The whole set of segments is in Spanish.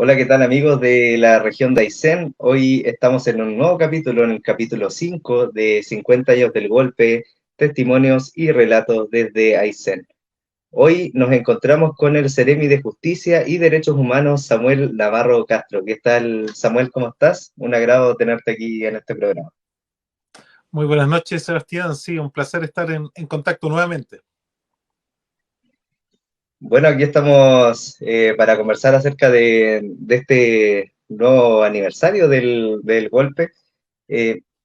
Hola, ¿qué tal amigos de la región de Aysén? Hoy estamos en un nuevo capítulo, en el capítulo 5 de 50 años del golpe, testimonios y relatos desde Aysén. Hoy nos encontramos con el Seremi de Justicia y Derechos Humanos, Samuel Navarro Castro. ¿Qué tal, Samuel? ¿Cómo estás? Un agrado tenerte aquí en este programa. Muy buenas noches, Sebastián. Sí, un placer estar en contacto nuevamente. Bueno, aquí estamos para conversar acerca de este nuevo aniversario del golpe.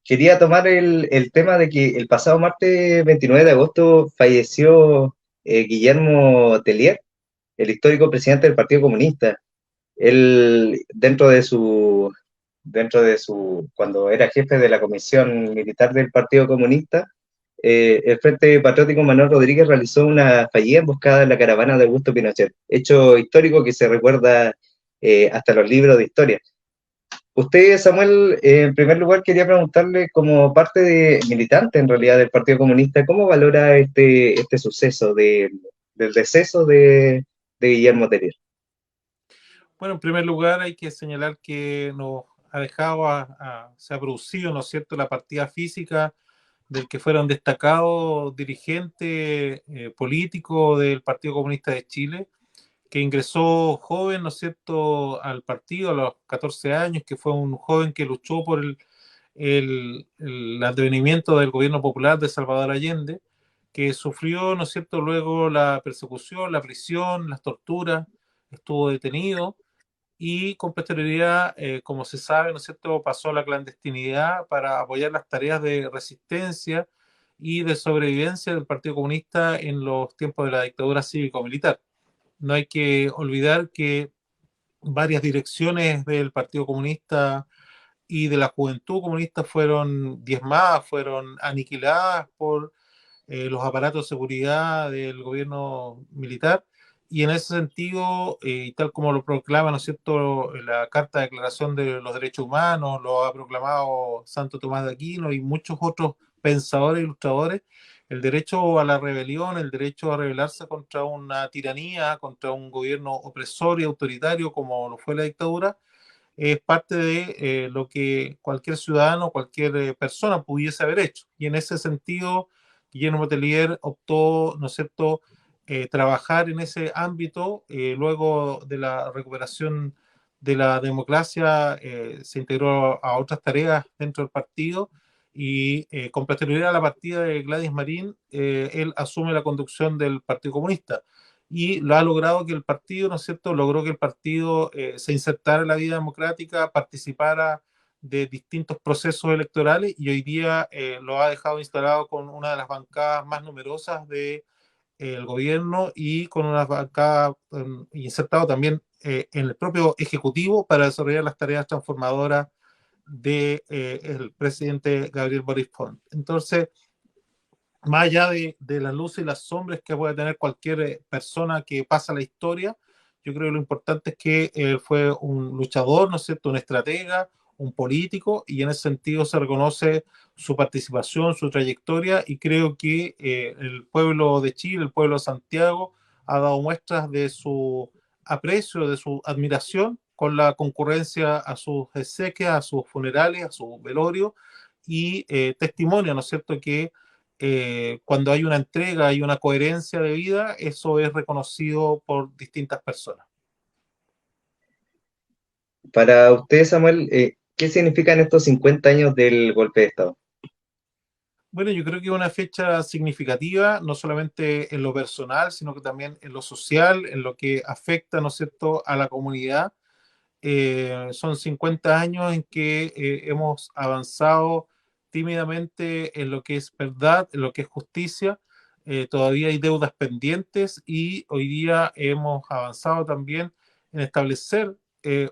Quería tomar el tema de que el pasado martes 29 de agosto falleció Guillermo Tellier, el histórico presidente del Partido Comunista. Él, cuando era jefe de la Comisión Militar del Partido Comunista, el Frente Patriótico Manuel Rodríguez realizó una fallida emboscada en la caravana de Augusto Pinochet, hecho histórico que se recuerda hasta los libros de historia. Usted, Samuel, en primer lugar quería preguntarle, como parte de militante en realidad del Partido Comunista, ¿cómo valora este suceso del deceso de Guillermo Tellier? Bueno, en primer lugar hay que señalar que nos ha dejado, se ha producido, ¿no es cierto?, la partida física del que fuera un destacado dirigente político del Partido Comunista de Chile, que ingresó joven, ¿no es cierto?, al partido a los 14 años, que fue un joven que luchó por el advenimiento del gobierno popular de Salvador Allende, que sufrió, ¿no es cierto?, luego la persecución, la prisión, las torturas, estuvo detenido y con posterioridad, como se sabe, ¿no es cierto?, pasó a la clandestinidad para apoyar las tareas de resistencia y de sobrevivencia del Partido Comunista en los tiempos de la dictadura cívico-militar. No hay que olvidar que varias direcciones del Partido Comunista y de la juventud comunista fueron diezmadas, fueron aniquiladas por los aparatos de seguridad del gobierno militar. Y en ese sentido, y tal como lo proclama, ¿no es cierto?, la Carta de Declaración de los Derechos Humanos, lo ha proclamado Santo Tomás de Aquino y muchos otros pensadores e ilustradores, el derecho a la rebelión, el derecho a rebelarse contra una tiranía, contra un gobierno opresor y autoritario como lo fue la dictadura, es parte de lo que cualquier ciudadano, cualquier persona pudiese haber hecho. Y en ese sentido, Guillermo Tellier optó, ¿no es cierto?, trabajar en ese ámbito. Luego de la recuperación de la democracia, se integró a otras tareas dentro del partido y con posterioridad a la partida de Gladys Marín, él asume la conducción del Partido Comunista y lo ha logrado que el partido, ¿no es cierto?, logró que el partido se insertara en la vida democrática, participara de distintos procesos electorales y hoy día lo ha dejado instalado con una de las bancadas más numerosas del gobierno y con una bancada insertado también en el propio Ejecutivo para desarrollar las tareas transformadoras del presidente Gabriel Boric Font. Entonces, más allá de las luces y las sombras que puede tener cualquier persona que pasa la historia, yo creo que lo importante es que él fue un luchador, ¿no es cierto?, un estratega, un político, y en ese sentido se reconoce su participación, su trayectoria, y creo que el pueblo de Chile, el pueblo de Santiago, ha dado muestras de su aprecio, de su admiración con la concurrencia a sus exequias, a sus funerales, a su velorio, y testimonio, ¿no es cierto?, que cuando hay una entrega y una coherencia de vida, eso es reconocido por distintas personas. Para usted, Samuel, ¿qué significan estos 50 años del golpe de Estado? Bueno, yo creo que es una fecha significativa, no solamente en lo personal, sino que también en lo social, en lo que afecta, ¿no es cierto?, a la comunidad. Son 50 años en que hemos avanzado tímidamente en lo que es verdad, en lo que es justicia. Todavía hay deudas pendientes y hoy día hemos avanzado también en establecer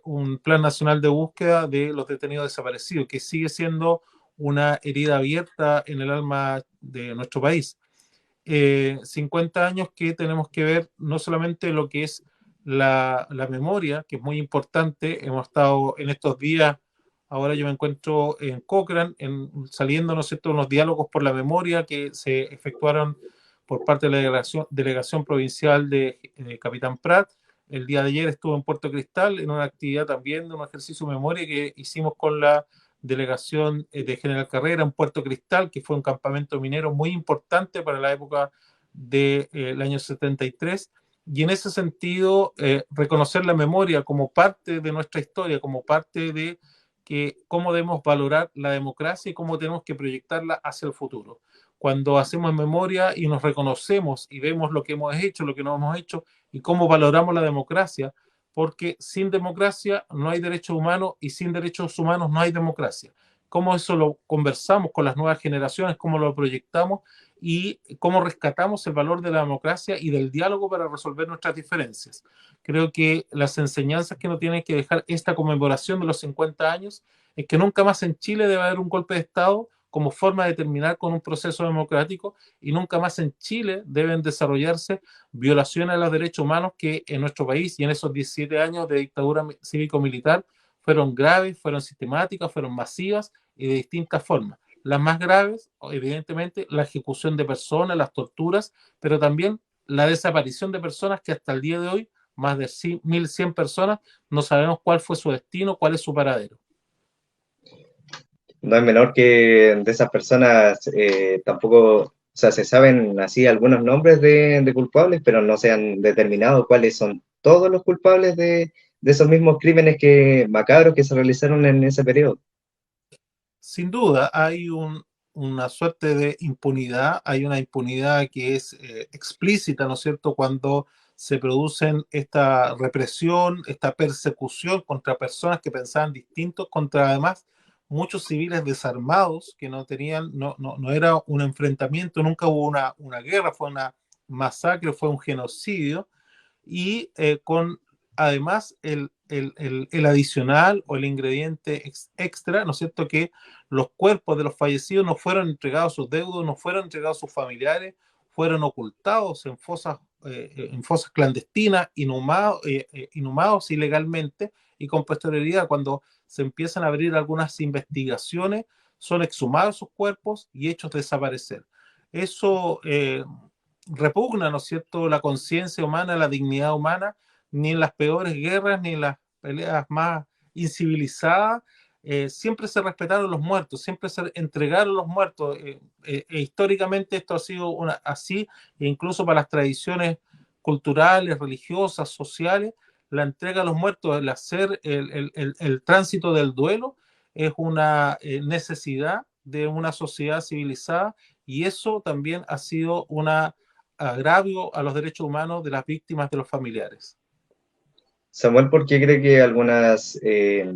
un plan nacional de búsqueda de los detenidos desaparecidos, que sigue siendo una herida abierta en el alma de nuestro país. 50 años que tenemos que ver no solamente lo que es la memoria, que es muy importante. Hemos estado en estos días, ahora yo me encuentro en Cochrane, saliendo, ¿no es cierto?, unos diálogos por la memoria que se efectuaron por parte de la delegación provincial de Capitán Prat, el día de ayer estuve en Puerto Cristal en una actividad también de un ejercicio de memoria que hicimos con la delegación de General Carrera en Puerto Cristal, que fue un campamento minero muy importante para la época del año 73. Y en ese sentido, reconocer la memoria como parte de nuestra historia, como parte de que cómo debemos valorar la democracia y cómo tenemos que proyectarla hacia el futuro. Cuando hacemos memoria y nos reconocemos y vemos lo que hemos hecho, lo que no hemos hecho y cómo valoramos la democracia, porque sin democracia no hay derechos humanos y sin derechos humanos no hay democracia. Cómo eso lo conversamos con las nuevas generaciones, cómo lo proyectamos y cómo rescatamos el valor de la democracia y del diálogo para resolver nuestras diferencias. Creo que las enseñanzas que nos tiene que dejar esta conmemoración de los 50 años es que nunca más en Chile debe haber un golpe de Estado como forma de terminar con un proceso democrático y nunca más en Chile deben desarrollarse violaciones a los derechos humanos que en nuestro país y en esos 17 años de dictadura cívico-militar fueron graves, fueron sistemáticas, fueron masivas y de distintas formas. Las más graves, evidentemente, la ejecución de personas, las torturas, pero también la desaparición de personas que hasta el día de hoy, más de 1.100 personas, no sabemos cuál fue su destino, cuál es su paradero. No es menor que de esas personas tampoco, o sea, se saben así algunos nombres de culpables, pero no se han determinado cuáles son todos los culpables de esos mismos crímenes macabros que se realizaron en ese periodo. Sin duda, hay una suerte de impunidad, hay una impunidad que es explícita, ¿no es cierto?, cuando se producen esta represión, esta persecución contra personas que pensaban distintos, contra además muchos civiles desarmados que no tenían, no era un enfrentamiento, nunca hubo una guerra, fue una masacre, fue un genocidio, y con además el adicional o el ingrediente extra, ¿no es cierto?, que los cuerpos de los fallecidos no fueron entregados a sus deudos, no fueron entregados a sus familiares, fueron ocultados en fosas clandestinas, inhumados ilegalmente, y con posterioridad, cuando se empiezan a abrir algunas investigaciones, son exhumados sus cuerpos y hechos desaparecer. Eso repugna, ¿no es cierto?, la conciencia humana, la dignidad humana, ni en las peores guerras, ni en las peleas más incivilizadas, siempre se respetaron los muertos, siempre se entregaron los muertos. Históricamente esto ha sido así, e incluso para las tradiciones culturales, religiosas, sociales, la entrega a los muertos, el hacer el tránsito del duelo, es una necesidad de una sociedad civilizada, y eso también ha sido una agravio a los derechos humanos de las víctimas, de los familiares. Samuel, ¿por qué cree que algunas de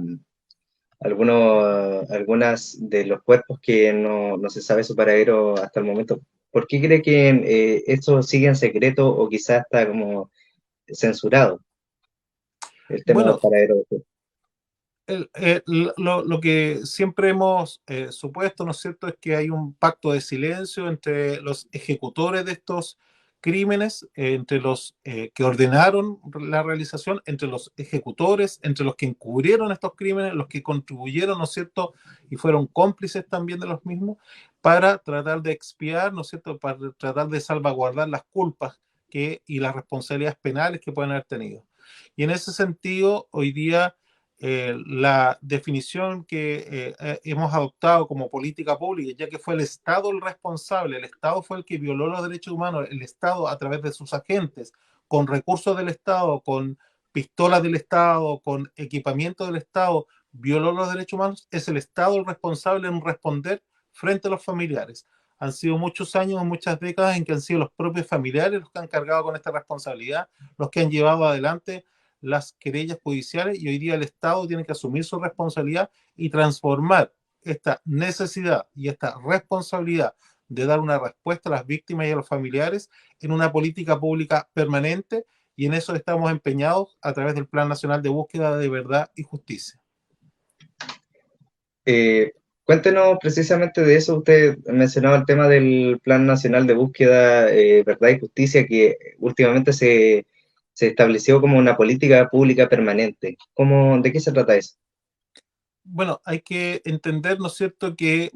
los cuerpos que no se sabe su paradero hasta el momento, por qué cree que esto sigue en secreto o quizás está como censurado el tema del Bueno, paradero? lo que siempre hemos supuesto, ¿no es cierto?, es que hay un pacto de silencio entre los ejecutores de estos crímenes, entre los que ordenaron la realización, entre los ejecutores, entre los que encubrieron estos crímenes, los que contribuyeron, ¿no es cierto?, y fueron cómplices también de los mismos, para tratar de expiar, ¿no es cierto?, para tratar de salvaguardar las culpas y las responsabilidades penales que pueden haber tenido. Y en ese sentido, hoy día la definición que hemos adoptado como política pública, ya que fue el Estado el responsable, el Estado fue el que violó los derechos humanos, el Estado a través de sus agentes, con recursos del Estado, con pistolas del Estado, con equipamiento del Estado, violó los derechos humanos, es el Estado el responsable en responder frente a los familiares. Han sido muchos años, muchas décadas en que han sido los propios familiares los que han cargado con esta responsabilidad, los que han llevado adelante las querellas judiciales, y hoy día el Estado tiene que asumir su responsabilidad y transformar esta necesidad y esta responsabilidad de dar una respuesta a las víctimas y a los familiares en una política pública permanente, y en eso estamos empeñados a través del Plan Nacional de Búsqueda de Verdad y Justicia. Cuéntenos precisamente de eso. Usted mencionaba el tema del Plan Nacional de Búsqueda, Verdad y Justicia, que últimamente se estableció como una política pública permanente. ¿De qué se trata eso? Bueno, hay que entender, ¿no es cierto?, que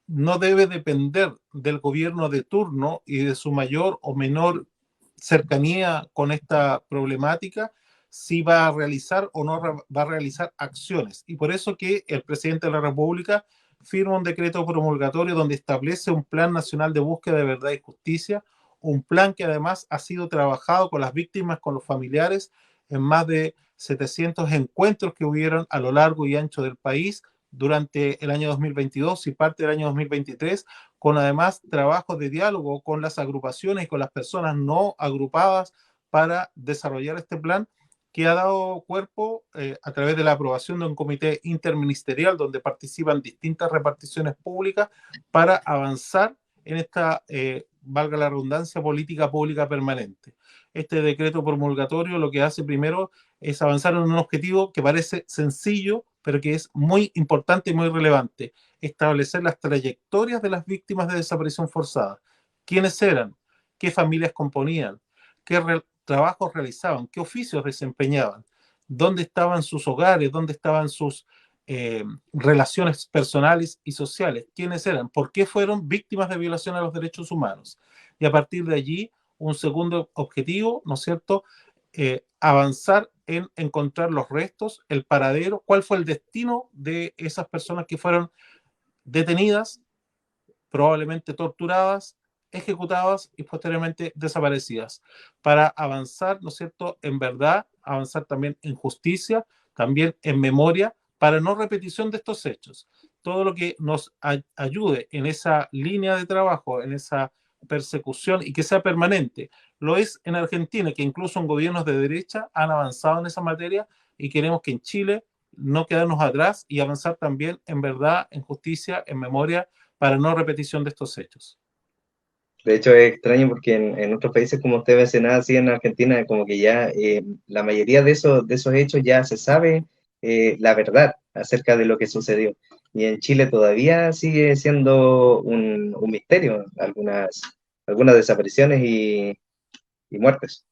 no debe depender del gobierno de turno y de su mayor o menor cercanía con esta problemática, si va a realizar o no va a realizar acciones. Y por eso que el presidente de la República firma un decreto promulgatorio donde establece un plan nacional de búsqueda de verdad y justicia, un plan que además ha sido trabajado con las víctimas, con los familiares, en más de 700 encuentros que hubieron a lo largo y ancho del país durante el año 2022 y parte del año 2023, con además trabajos de diálogo con las agrupaciones y con las personas no agrupadas para desarrollar este plan, que ha dado cuerpo a través de la aprobación de un comité interministerial donde participan distintas reparticiones públicas para avanzar en esta, valga la redundancia, política pública permanente. Este decreto promulgatorio lo que hace primero es avanzar en un objetivo que parece sencillo, pero que es muy importante y muy relevante: establecer las trayectorias de las víctimas de desaparición forzada. ¿Quiénes eran? ¿Qué familias componían? ¿Qué trabajos realizaban? ¿Qué oficios desempeñaban? ¿Dónde estaban sus hogares? ¿Dónde estaban sus relaciones personales y sociales? ¿Quiénes eran? ¿Por qué fueron víctimas de violación a los derechos humanos? Y a partir de allí, un segundo objetivo, ¿no es cierto?, avanzar en encontrar los restos, el paradero, cuál fue el destino de esas personas que fueron detenidas, probablemente torturadas, ejecutadas y posteriormente desaparecidas, para avanzar, ¿no es cierto?, en verdad, avanzar también en justicia, también en memoria, para no repetición de estos hechos. Todo lo que nos ayude en esa línea de trabajo, en esa persecución y que sea permanente. Lo es en Argentina, que incluso en gobiernos de derecha han avanzado en esa materia, y queremos que en Chile no quedarnos atrás y avanzar también en verdad, en justicia, en memoria, para no repetición de estos hechos. De hecho, es extraño porque en otros países, como usted mencionaba, así en Argentina, como que ya la mayoría de esos hechos ya se sabe la verdad acerca de lo que sucedió. Y en Chile todavía sigue siendo un misterio algunas desapariciones y muertes.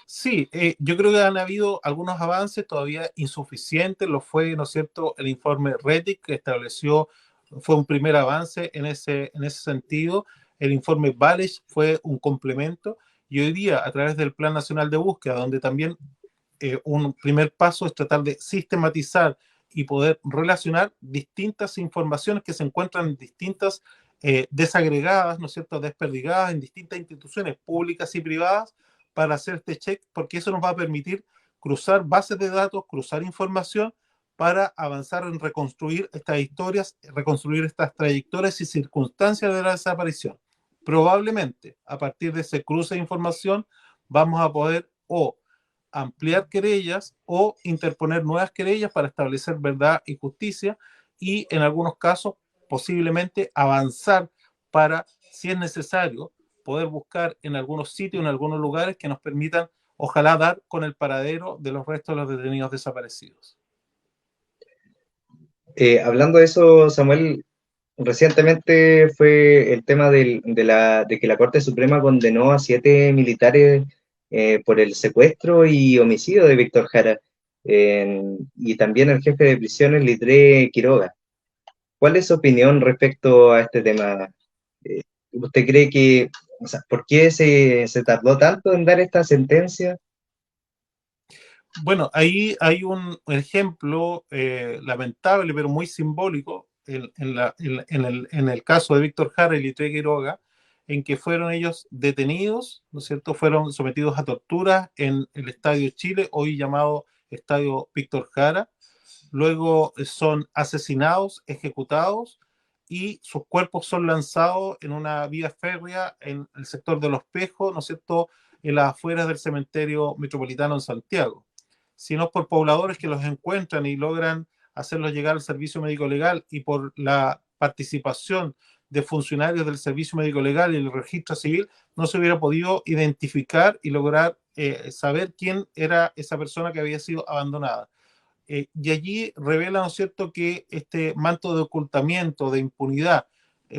Sí, yo creo que han habido algunos avances todavía insuficientes. Lo fue, ¿no es cierto?, el informe RETIC, que estableció, fue un primer avance en ese sentido. El informe Balish fue un complemento. Y hoy día, a través del Plan Nacional de Búsqueda, donde también un primer paso es tratar de sistematizar y poder relacionar distintas informaciones que se encuentran en distintas, desagregadas, ¿no es cierto?, desperdigadas en distintas instituciones públicas y privadas, para hacer este check, porque eso nos va a permitir cruzar bases de datos, cruzar información, para avanzar en reconstruir estas historias, reconstruir estas trayectorias y circunstancias de la desaparición. Probablemente, a partir de ese cruce de información, vamos a poder o ampliar querellas o interponer nuevas querellas para establecer verdad y justicia, y en algunos casos posiblemente avanzar para, si es necesario, poder buscar en algunos sitios, en algunos lugares que nos permitan, ojalá, dar con el paradero de los restos de los detenidos desaparecidos. Hablando de eso, Samuel, recientemente fue el tema de que la Corte Suprema condenó a 7 militares por el secuestro y homicidio de Víctor Jara, y también el jefe de prisiones, Litré Quiroga. ¿Cuál es su opinión respecto a este tema? ¿Usted cree que, o sea, por qué se tardó tanto en dar esta sentencia? Bueno, ahí hay un ejemplo lamentable, pero muy simbólico, en el caso de Víctor Jara y Litre Quiroga, en que fueron ellos detenidos, ¿no es cierto? Fueron sometidos a tortura en el Estadio Chile, hoy llamado Estadio Víctor Jara. Luego son asesinados, ejecutados, y sus cuerpos son lanzados en una vía férrea en el sector de Los Pejos, ¿no es cierto?, en las afueras del cementerio metropolitano en Santiago, sino por pobladores que los encuentran y logran hacerlos llegar al servicio médico legal, y por la participación de funcionarios del servicio médico legal y el registro civil, no se hubiera podido identificar y lograr saber quién era esa persona que había sido abandonada. Y allí revela, ¿no es cierto?, que este manto de ocultamiento, de impunidad,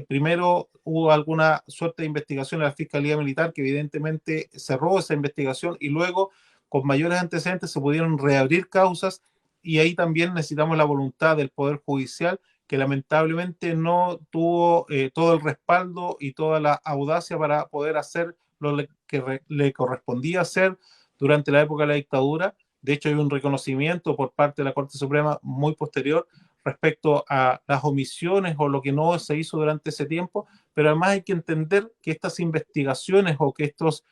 primero hubo alguna suerte de investigación en la Fiscalía Militar, que evidentemente cerró esa investigación, y luego, con mayores antecedentes, se pudieron reabrir causas, y ahí también necesitamos la voluntad del Poder Judicial, que lamentablemente no tuvo todo el respaldo y toda la audacia para poder hacer que le correspondía hacer durante la época de la dictadura. De hecho, hay un reconocimiento por parte de la Corte Suprema muy posterior respecto a las omisiones o lo que no se hizo durante ese tiempo, pero además hay que entender que estas investigaciones o que estos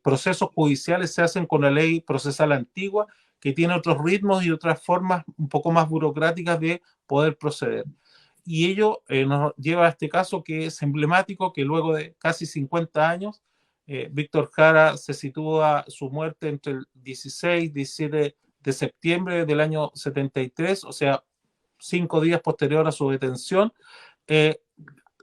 procesos judiciales se hacen con la ley procesal antigua, que tiene otros ritmos y otras formas un poco más burocráticas de poder proceder. Y ello nos lleva a este caso que es emblemático, que luego de casi 50 años, Víctor Jara se sitúa su muerte entre el 16 y 17 de septiembre del año 73, o sea, 5 días posterior a su detención. Eh,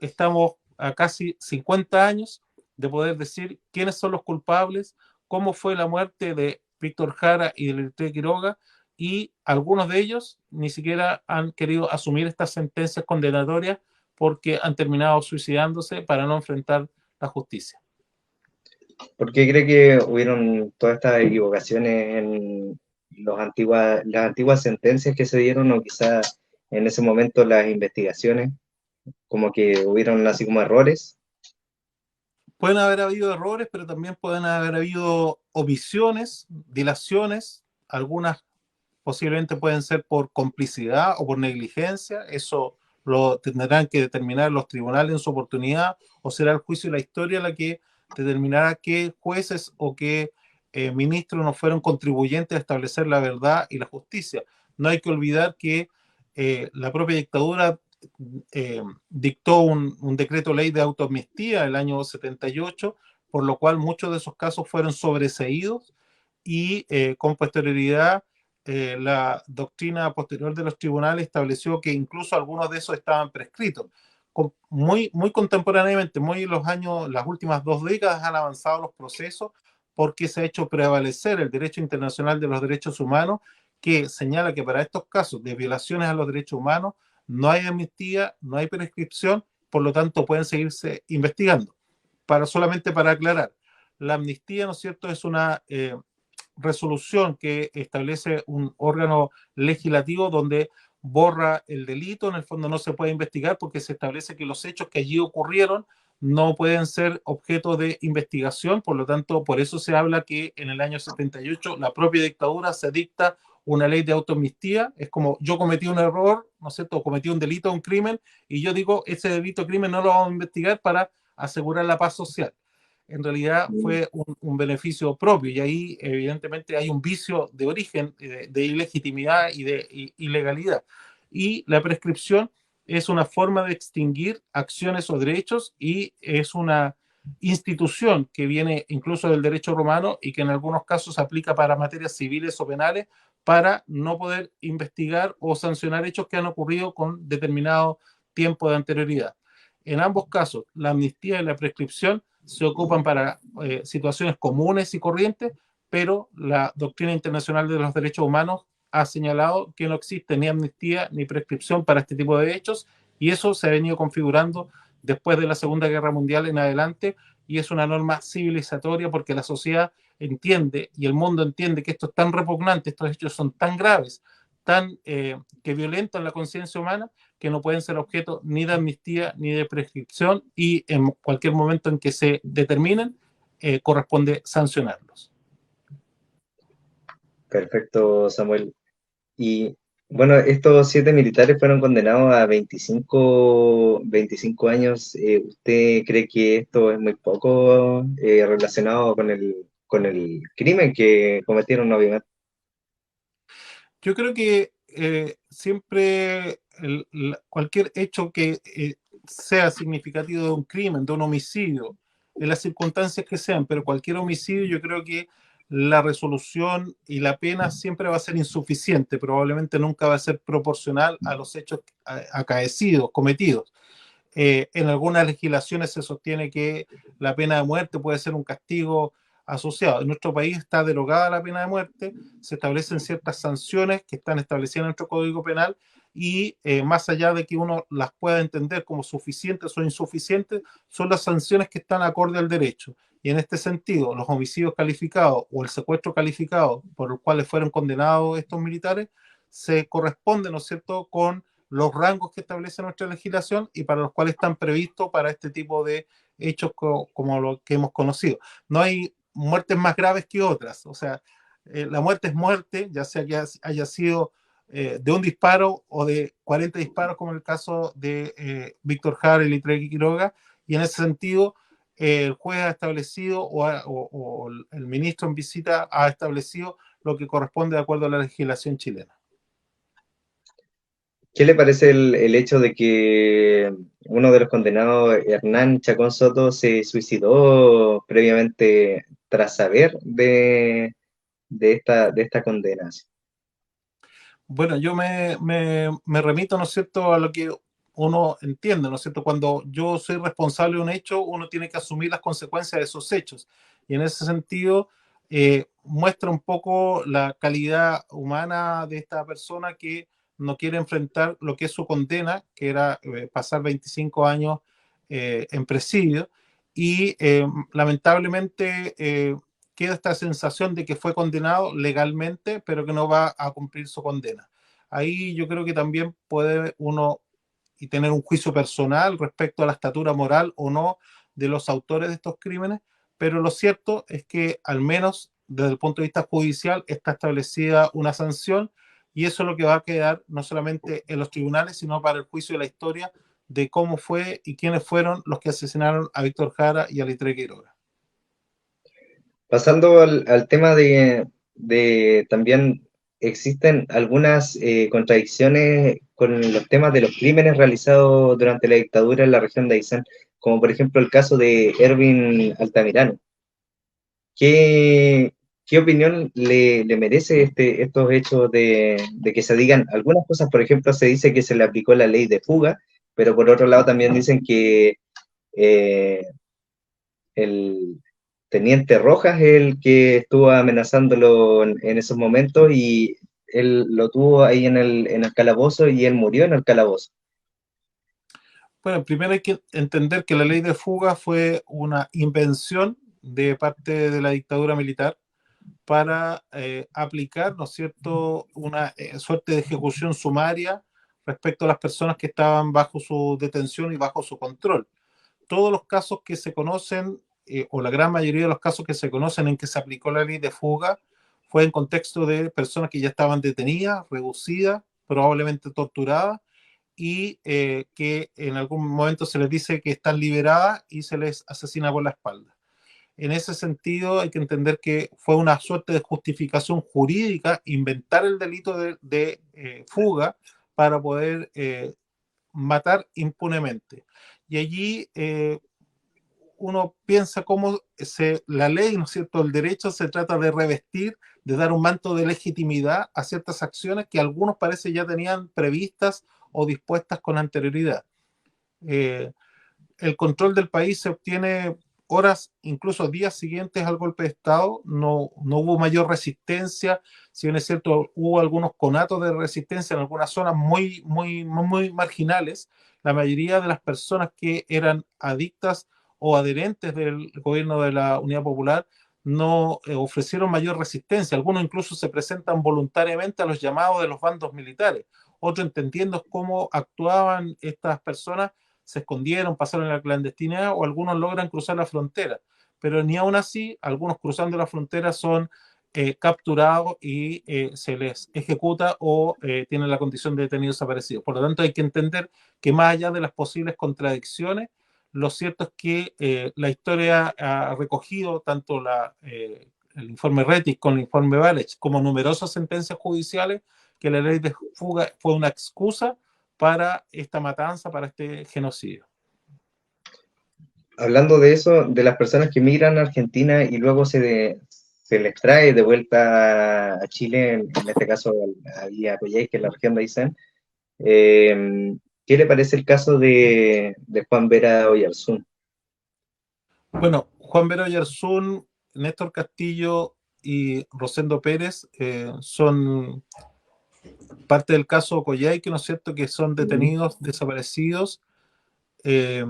Estamos a casi 50 años de poder decir quiénes son los culpables, cómo fue la muerte de Víctor Jara y de Leite Quiroga, y algunos de ellos ni siquiera han querido asumir estas sentencias condenatorias porque han terminado suicidándose para no enfrentar la justicia. ¿Por qué cree que hubieron todas estas equivocaciones en las antiguas sentencias que se dieron o quizás en ese momento las investigaciones? Como que hubieron así como errores. Pueden haber habido errores, pero también pueden haber habido omisiones, dilaciones, algunas posiblemente pueden ser por complicidad o por negligencia, eso lo tendrán que determinar los tribunales en su oportunidad, o será el juicio de la historia la que determinará qué jueces o qué ministros no fueron contribuyentes a establecer la verdad y la justicia. No hay que olvidar que la propia dictadura dictó un decreto ley de autoamnistía el año 78, por lo cual muchos de esos casos fueron sobreseídos y con posterioridad la doctrina posterior de los tribunales estableció que incluso algunos de esos estaban prescritos. Muy contemporáneamente, muy en los años, las últimas 2 décadas han avanzado los procesos porque se ha hecho prevalecer el derecho internacional de los derechos humanos, que señala que para estos casos de violaciones a los derechos humanos no hay amnistía, no hay prescripción, por lo tanto pueden seguirse investigando. Solamente para aclarar, la amnistía, ¿no es cierto?, es una resolución que establece un órgano legislativo donde borra el delito, en el fondo no se puede investigar porque se establece que los hechos que allí ocurrieron no pueden ser objeto de investigación, por lo tanto, por eso se habla que en el año 78 la propia dictadura se dicta una ley de autoamnistía. Es como yo cometí un error, ¿no es cierto?, cometí un delito, un crimen, y yo digo, ese delito, crimen no lo vamos a investigar para asegurar la paz social. En realidad fue un beneficio propio, y ahí evidentemente hay un vicio de origen, de ilegitimidad y de ilegalidad. Y la prescripción es una forma de extinguir acciones o derechos, y es una institución que viene incluso del derecho romano y que en algunos casos se aplica para materias civiles o penales para no poder investigar o sancionar hechos que han ocurrido con determinado tiempo de anterioridad. En ambos casos, la amnistía y la prescripción se ocupan para situaciones comunes y corrientes, pero la doctrina internacional de los derechos humanos ha señalado que no existe ni amnistía ni prescripción para este tipo de hechos, y eso se ha venido configurando después de la Segunda Guerra Mundial en adelante, y es una norma civilizatoria porque la sociedad entiende y el mundo entiende que esto es tan repugnante, estos hechos son tan graves, que violentan la conciencia humana, que no pueden ser objeto ni de amnistía ni de prescripción, y en cualquier momento en que se determinen, corresponde sancionarlos. Perfecto, Samuel. Y bueno, estos 7 militares fueron condenados a 25 años. ¿Usted cree que esto es muy poco relacionado con el crimen que cometieron, obviamente? Yo creo que siempre cualquier hecho que sea significativo de un crimen, de un homicidio, en las circunstancias que sean, pero cualquier homicidio, yo creo que la resolución y la pena siempre va a ser insuficiente, probablemente nunca va a ser proporcional a los hechos acaecidos, cometidos. En algunas legislaciones se sostiene que la pena de muerte puede ser un castigo asociado. En nuestro país está derogada la pena de muerte, se establecen ciertas sanciones que están establecidas en nuestro Código Penal, y más allá de que uno las pueda entender como suficientes o insuficientes, son las sanciones que están acorde al derecho. Y en este sentido, los homicidios calificados o el secuestro calificado por los cuales fueron condenados estos militares se corresponden, ¿no es cierto?, con los rangos que establece nuestra legislación y para los cuales están previstos para este tipo de hechos como lo que hemos conocido. No hay muertes más graves que otras, o sea, la muerte es muerte, ya sea que haya sido de un disparo o de 40 disparos, como en el caso de Víctor Jara y Litre Quiroga, y en ese sentido el juez ha establecido o el ministro en visita ha establecido lo que corresponde de acuerdo a la legislación chilena. ¿Qué le parece el hecho de que uno de los condenados, Hernán Chacón Soto, se suicidó previamente tras saber de esta condena? Bueno, yo me remito, ¿no es cierto?, a lo que uno entiende, ¿no es cierto? Cuando yo soy responsable de un hecho, uno tiene que asumir las consecuencias de esos hechos. Y en ese sentido, muestra un poco la calidad humana de esta persona que no quiere enfrentar lo que es su condena, que era pasar 25 años en presidio. Y lamentablemente queda esta sensación de que fue condenado legalmente, pero que no va a cumplir su condena. Ahí yo creo que también puede uno y tener un juicio personal respecto a la estatura moral o no de los autores de estos crímenes, pero lo cierto es que al menos desde el punto de vista judicial está establecida una sanción y eso es lo que va a quedar no solamente en los tribunales, sino para el juicio de la historia de cómo fue y quiénes fueron los que asesinaron a Víctor Jara y a Litre Quiroga. Pasando al tema de también existen algunas contradicciones con los temas de los crímenes realizados durante la dictadura en la región de Aysén, como por ejemplo el caso de Ervin Altamirano. ¿Qué, qué opinión le merece estos hechos de que se digan algunas cosas? Por ejemplo, se dice que se le aplicó la ley de fuga, pero por otro lado también dicen que eh, el teniente Rojas es el que estuvo amenazándolo en esos momentos y él lo tuvo ahí en el calabozo y él murió en el calabozo. Bueno, primero hay que entender que la ley de fuga fue una invención de parte de la dictadura militar para aplicar, ¿no es cierto?, una suerte de ejecución sumaria respecto a las personas que estaban bajo su detención y bajo su control. Todos los casos que se conocen, o la gran mayoría de los casos que se conocen en que se aplicó la ley de fuga, fue en contexto de personas que ya estaban detenidas, reducidas, probablemente torturadas, y que en algún momento se les dice que están liberadas y se les asesina por la espalda. En ese sentido, hay que entender que fue una suerte de justificación jurídica inventar el delito de fuga para poder matar impunemente. Y allí uno piensa cómo la ley, ¿no es cierto?, el derecho se trata de revestir, de dar un manto de legitimidad a ciertas acciones que algunos parece ya tenían previstas o dispuestas con anterioridad. Eh, el control del país se obtiene horas, incluso días siguientes al golpe de Estado. No hubo mayor resistencia. Si bien es cierto, hubo algunos conatos de resistencia en algunas zonas muy marginales. La mayoría de las personas que eran adictas o adherentes del gobierno de la Unidad Popular no ofrecieron mayor resistencia. Algunos incluso se presentan voluntariamente a los llamados de los bandos militares. Otros, entendiendo cómo actuaban estas personas, se escondieron, pasaron en la clandestinidad o algunos logran cruzar la frontera. Pero ni aún así, algunos cruzando la frontera son capturados y se les ejecuta o tienen la condición de detenidos desaparecidos. Por lo tanto, hay que entender que más allá de las posibles contradicciones, lo cierto es que la historia ha recogido tanto el informe Rettig con el informe Valech como numerosas sentencias judiciales que la ley de fuga fue una excusa para esta matanza, para este genocidio. Hablando de eso, de las personas que migran a Argentina y luego se les trae de vuelta a Chile, en este caso a Coyhaique, que es la región de Aysén, ¿qué le parece el caso de Juan Vera Oyarzún? Bueno, Juan Vero Yarzún, Néstor Castillo y Rosendo Pérez son parte del caso Coyhaique, ¿no es cierto?, que son detenidos, desaparecidos. Eh,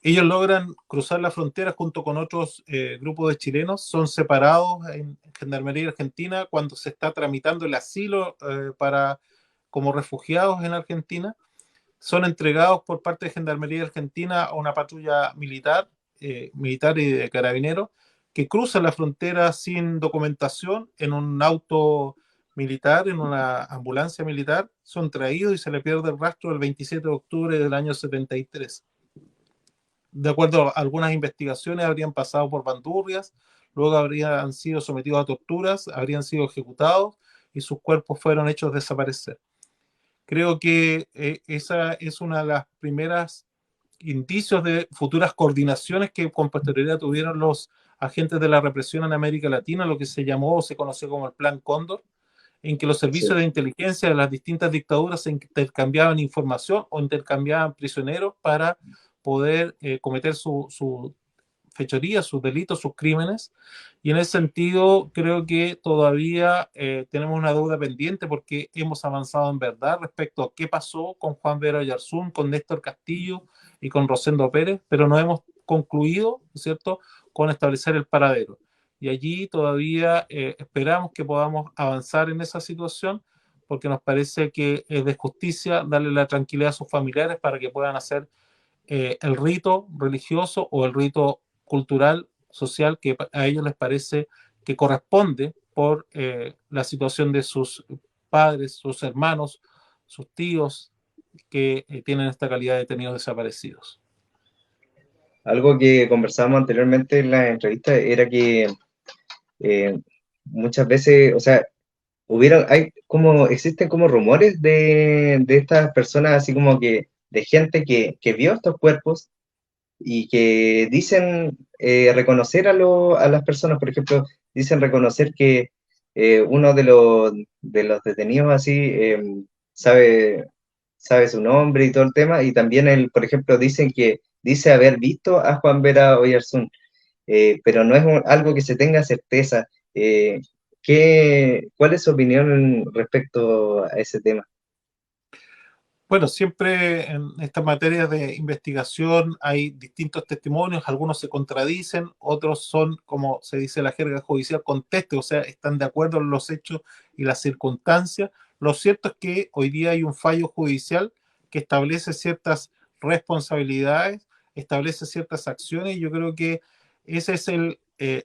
ellos logran cruzar la frontera junto con otros grupos de chilenos, son separados en Gendarmería Argentina cuando se está tramitando el asilo como refugiados en Argentina. Son entregados por parte de Gendarmería Argentina a una patrulla militar militares y de carabineros que cruzan la frontera sin documentación en un auto militar, en una ambulancia militar, son traídos y se le pierde el rastro el 27 de octubre del año 73. De acuerdo a algunas investigaciones, habrían pasado por bandurrias, luego habrían sido sometidos a torturas, habrían sido ejecutados y sus cuerpos fueron hechos desaparecer. Creo que esa es una de las primeras indicios de futuras coordinaciones que con posterioridad tuvieron los agentes de la represión en América Latina, lo que se llamó o se conoció como el Plan Cóndor, en que los servicios Sí. de inteligencia de las distintas dictaduras se intercambiaban información o intercambiaban prisioneros para poder cometer su fechorías, sus delitos, sus crímenes. Y en ese sentido, creo que todavía tenemos una deuda pendiente porque hemos avanzado en verdad respecto a qué pasó con Juan Vera Oyarzún, con Néstor Castillo y con Rosendo Pérez, pero no hemos concluido, ¿cierto?, con establecer el paradero. Y allí todavía esperamos que podamos avanzar en esa situación porque nos parece que es de justicia darle la tranquilidad a sus familiares para que puedan hacer el rito religioso o el rito cultural, social, que a ellos les parece que corresponde por la situación de sus padres, sus hermanos, sus tíos que tienen esta calidad de detenidos desaparecidos. Algo que conversábamos anteriormente en la entrevista era que eh, muchas veces, o sea, existen como rumores de estas personas, así como que de gente que vio estos cuerpos y que dicen reconocer a las personas, por ejemplo, dicen reconocer que uno de los detenidos así sabe, sabe su nombre y todo el tema, y también él, por ejemplo, dicen que dice haber visto a Juan Vera Oyarzún, pero no es algo que se tenga certeza. ¿Cuál es su opinión respecto a ese tema? Bueno, siempre en estas materias de investigación hay distintos testimonios, algunos se contradicen, otros son, como se dice en la jerga judicial, contestes, o sea, están de acuerdo en los hechos y las circunstancias. Lo cierto es que hoy día hay un fallo judicial que establece ciertas responsabilidades, establece ciertas acciones, y yo creo que ese es el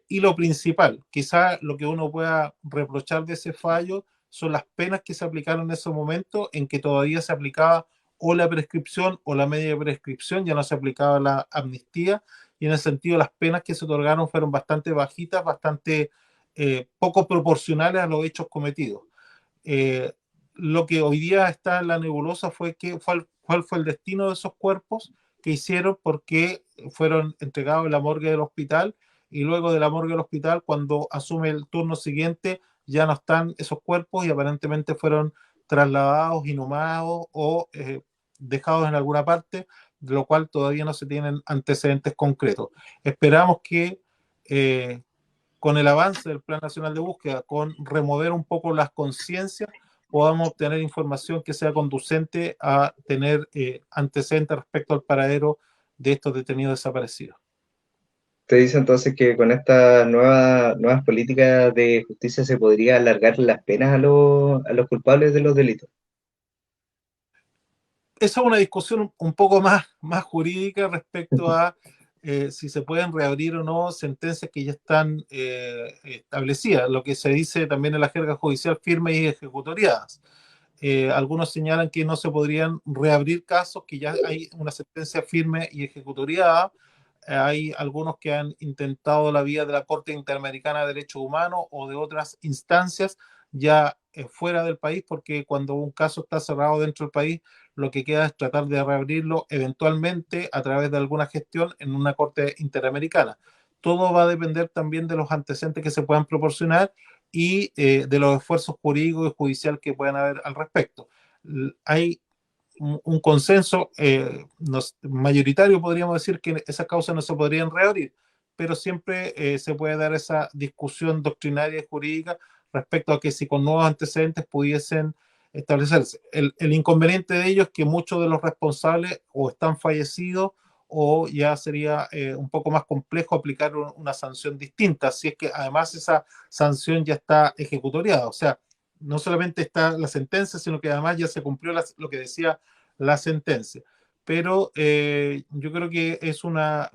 hilo principal. Quizá lo que uno pueda reprochar de ese fallo son las penas que se aplicaron en ese momento en que todavía se aplicaba o la prescripción o la media prescripción, ya no se aplicaba la amnistía, y en ese sentido las penas que se otorgaron fueron bastante bajitas, bastante poco proporcionales a los hechos cometidos. Eh, lo que hoy día está en la nebulosa fue cuál fue el destino de esos cuerpos que hicieron, porque fueron entregados en la morgue del hospital, y luego de la morgue del hospital, cuando asume el turno siguiente, ya no están esos cuerpos y aparentemente fueron trasladados, inhumados o dejados en alguna parte, de lo cual todavía no se tienen antecedentes concretos. Esperamos que con el avance del Plan Nacional de Búsqueda, con remover un poco las conciencias, podamos obtener información que sea conducente a tener antecedentes respecto al paradero de estos detenidos desaparecidos. Te dice entonces que con estas nuevas políticas de justicia se podría alargar las penas a los culpables de los delitos. Esa es una discusión un poco más jurídica respecto a si se pueden reabrir o no sentencias que ya están establecidas, lo que se dice también en la jerga judicial, firmes y ejecutoriadas. Algunos señalan que no se podrían reabrir casos, que ya hay una sentencia firme y ejecutoriada. Hay algunos que han intentado la vía de la Corte Interamericana de Derechos Humanos o de otras instancias ya fuera del país, porque cuando un caso está cerrado dentro del país, lo que queda es tratar de reabrirlo eventualmente a través de alguna gestión en una Corte Interamericana. Todo va a depender también de los antecedentes que se puedan proporcionar y de los esfuerzos jurídicos y judicial que puedan haber al respecto. Hay un consenso mayoritario, podríamos decir, que esas causas no se podrían reabrir, pero siempre se puede dar esa discusión doctrinaria y jurídica respecto a que si con nuevos antecedentes pudiesen establecerse. El inconveniente de ello es que muchos de los responsables o están fallecidos o ya sería un poco más complejo aplicar una sanción distinta, si es que además esa sanción ya está ejecutoriada. O sea, no solamente está la sentencia, sino que además ya se cumplió lo que decía la sentencia. pero yo creo que es una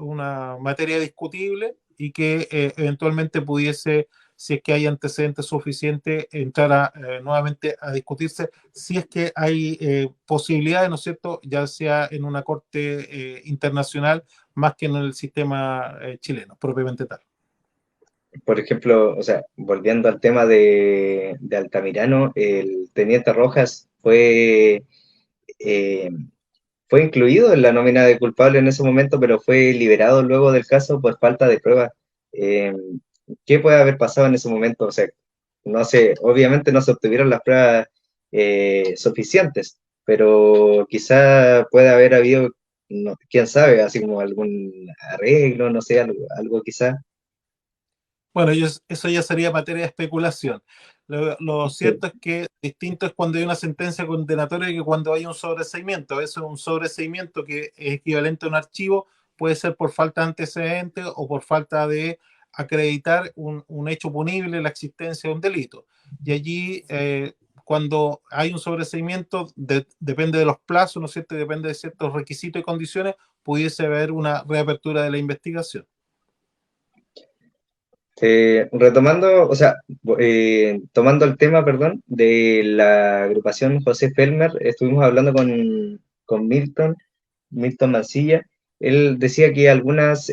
materia discutible y que eventualmente pudiese, si es que hay antecedentes suficientes, entrar nuevamente a discutirse, si es que hay posibilidades, ¿no es cierto?, ya sea en una corte internacional más que en el sistema chileno, propiamente tal. Por ejemplo, o sea, volviendo al tema de Altamirano, el teniente Rojas eh, fue incluido en la nómina de culpable en ese momento, pero fue liberado luego del caso por falta de pruebas. Eh, ¿Qué puede haber pasado en ese momento? O sea, no sé, obviamente no se obtuvieron las pruebas suficientes, pero quizá puede haber habido, no, quién sabe, así como algún arreglo, no sé, algo quizá. Bueno, eso ya sería materia de especulación. Lo Sí. cierto es que distinto es cuando hay una sentencia condenatoria que cuando hay un sobreseimiento. Eso es un sobreseimiento que es equivalente a un archivo, puede ser por falta de antecedentes o por falta de acreditar un hecho punible, la existencia de un delito. Y allí, cuando hay un sobreseimiento, depende de los plazos, ¿no es cierto? Y depende de ciertos requisitos y condiciones, pudiese haber una reapertura de la investigación. Retomando, o sea, tomando el tema, perdón, de la agrupación José Felmer, estuvimos hablando con Milton Mancilla. Él decía que algunas